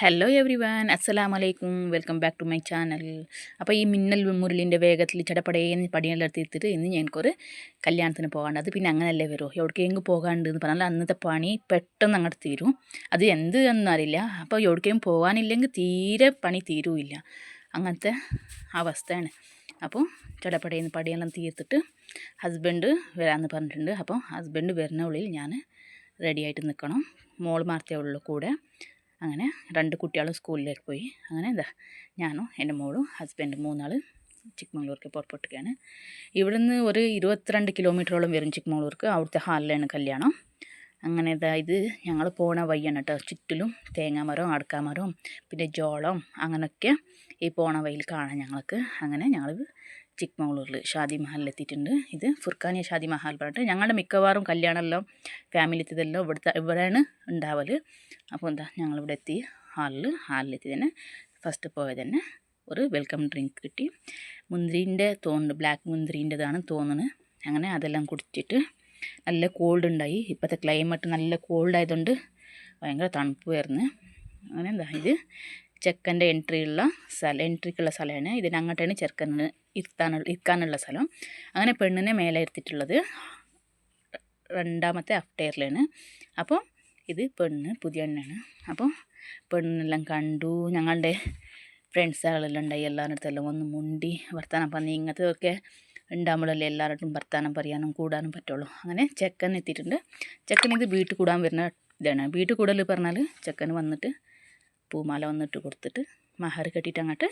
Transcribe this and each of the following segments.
Hello every one, അസ്സലാമു അലൈക്കും. Welcome back to my channel. അപ്പോൾ ഈ മിന്നൽ മുരളിൻ്റെ വേഗത്തിൽ ചടപടേന്ന് പടിയെല്ലാം തീർത്തിട്ട് ഇന്ന് എനിക്കൊരു കല്യാണത്തിന് പോകാണ്ട്. അത് പിന്നെ അങ്ങനെയല്ലേ വരുമോ, എവിടേക്കെങ്കിലും പോകാണ്ട് എന്ന് പറഞ്ഞാൽ അന്നത്തെ പണി പെട്ടെന്ന് അങ്ങോട്ട് തീരും. അത് എന്ത് എന്നറിയില്ല. അപ്പോൾ എവിടേക്കെങ്കിലും പോകാനില്ലെങ്കിൽ തീരെ പണി തീരുമില്ല, അങ്ങനത്തെ അവസ്ഥയാണ്. അപ്പോൾ ചടപടേന്ന് പടിയെല്ലാം തീർത്തിട്ട് ഹസ്ബൻഡ് വരാമെന്ന് പറഞ്ഞിട്ടുണ്ട്. അപ്പോൾ ഹസ്ബൻഡ് വരുന്ന ഉള്ളിൽ ഞാൻ റെഡിയായിട്ട് നിൽക്കണം. മോൾ മാർത്തേ ഉള്ളൂ കൂടെ. അങ്ങനെ 2 കുട്ടികളും സ്കൂളിലേക്ക് പോയി. അങ്ങനെ എന്താ ഞാനും എൻ്റെ മോളും ഹസ്ബൻഡ് 3 ആൾ ചിക്കമംഗ്ലൂർക്ക് പുറപ്പെട്ടുകയാണ്. ഇവിടുന്ന് ഒരു 22 കിലോമീറ്ററോളം വരും ചിക്കമംഗ്ലൂർക്ക്. അവിടുത്തെ ഹാളിലാണ് കല്യാണം. അങ്ങനെ ഇതാ ഇത് ഞങ്ങൾ പോണ വഴിയാണ് കേട്ടോ. ചുറ്റിലും തേങ്ങാമരവും അടക്കാമരവും പിന്നെ ജോളം അങ്ങനെയൊക്കെ ഈ പോണ വഴിയിൽ കാണാം ഞങ്ങൾക്ക്. അങ്ങനെ ഞങ്ങൾ ചിക്കമംഗ്ലൂരിൽ ഷാദി മഹലിലെത്തിയിട്ടുണ്ട്. ഇത് ഫുർഖാനിയ ഷാദി മഹൽ പറഞ്ഞിട്ട് ഞങ്ങളുടെ മിക്കവാറും കല്യാണമെല്ലാം ഫാമിലിത്തിതെല്ലാം ഇവിടെയാണ് ഉണ്ടാവൽ. അപ്പോൾ എന്താ ഞങ്ങളിവിടെ എത്തി ഹാളിലെത്തി തന്നെ ഫസ്റ്റ് പോയത് തന്നെ ഒരു വെൽക്കം ഡ്രിങ്ക് കിട്ടി. മുന്തിരീൻ്റെ തോന്നുന്നു, ബ്ലാക്ക് മുന്തിരീൻ്റെതാണ് തോന്നുന്നത്. അങ്ങനെ അതെല്ലാം കുടിച്ചിട്ട് നല്ല കോൾഡ് ഉണ്ടായി. ഇപ്പോഴത്തെ ക്ലൈമറ്റ് നല്ല കോൾഡ് ആയതുകൊണ്ട് ഭയങ്കര തണുപ്പ് വരുന്നു. അങ്ങനെ എന്താ ഇത് ചെക്കൻ്റെ എൻട്രിക്കുള്ള സ്ഥലമാണ്. ഇതിന് അങ്ങോട്ടാണ് ചെറുക്കന് ഇരിക്കാനുള്ള സ്ഥലം. അങ്ങനെ പെണ്ണിനെ മേലെ ഇരുത്തിയിട്ടുള്ളത് 2ാമത്തെ അഫ്റ്റേറിലാണ്. അപ്പോൾ ഇത് പെണ്ണ് പുതിയ എണ്ണയാണ്. അപ്പോൾ പെണ്ണെല്ലാം കണ്ടു. ഞങ്ങളുടെ ഫ്രണ്ട്സുകളെല്ലാം ഉണ്ടായി. എല്ലാവരുടെ അടുത്തെല്ലാം ഒന്ന് മുണ്ടി വർത്താനം പറഞ്ഞ് ഇങ്ങനത്തെയൊക്കെ ഉണ്ടാകുമ്പോഴല്ലേ എല്ലാവരോടും വർത്താനം പറയാനും കൂടാനും പറ്റുള്ളൂ. അങ്ങനെ ചെക്കൻ എത്തിയിട്ടുണ്ട്. ചെക്കൻ ഇത് വീട്ടിൽ കൂടാൻ വരുന്ന ഇതാണ്. വീട്ടിൽ കൂടൽ പറഞ്ഞാൽ ചെക്കന് വന്നിട്ട് പൂമാല വന്നിട്ട് കൊടുത്തിട്ട് മഹർ കെട്ടിയിട്ട് അങ്ങോട്ട്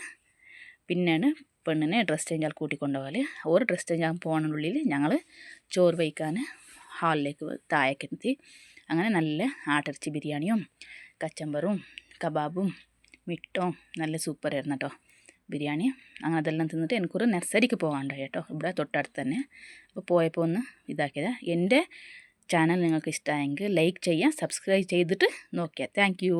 പിന്നെയാണ് പെണ്ണിനെ ഡ്രസ് ചേഞ്ചാൽ കൂട്ടിക്കൊണ്ടുപോകൽ. ഒരു ഡ്രസ് ചേഞ്ചാൻ പോകുന്നതിനുള്ളിൽ ഞങ്ങൾ ചോറ് വയ്ക്കാൻ ഹാളിലേക്ക് താഴേക്ക് എത്തി. അങ്ങനെ നല്ല ആട്ടിറച്ചി ബിരിയാണിയും കച്ചമ്പറും കബാബും മിട്ടും നല്ല സൂപ്പറായിരുന്നു കേട്ടോ ബിരിയാണി. അങ്ങനെ അതെല്ലാം തിന്നിട്ട് എനിക്കൊരു നഴ്സറിക്ക് പോകാണ്ടായി കേട്ടോ, ഇവിടെ തൊട്ടടുത്ത് തന്നെ. അപ്പോൾ പോയപ്പോൾ ഒന്ന് ഇതാക്കിയത്. എൻ്റെ ചാനൽ നിങ്ങൾക്ക് ഇഷ്ടമായെങ്കിൽ ലൈക്ക് ചെയ്യുക, സബ്സ്ക്രൈബ് ചെയ്തിട്ട് നോക്കിയാൽ. Thank you.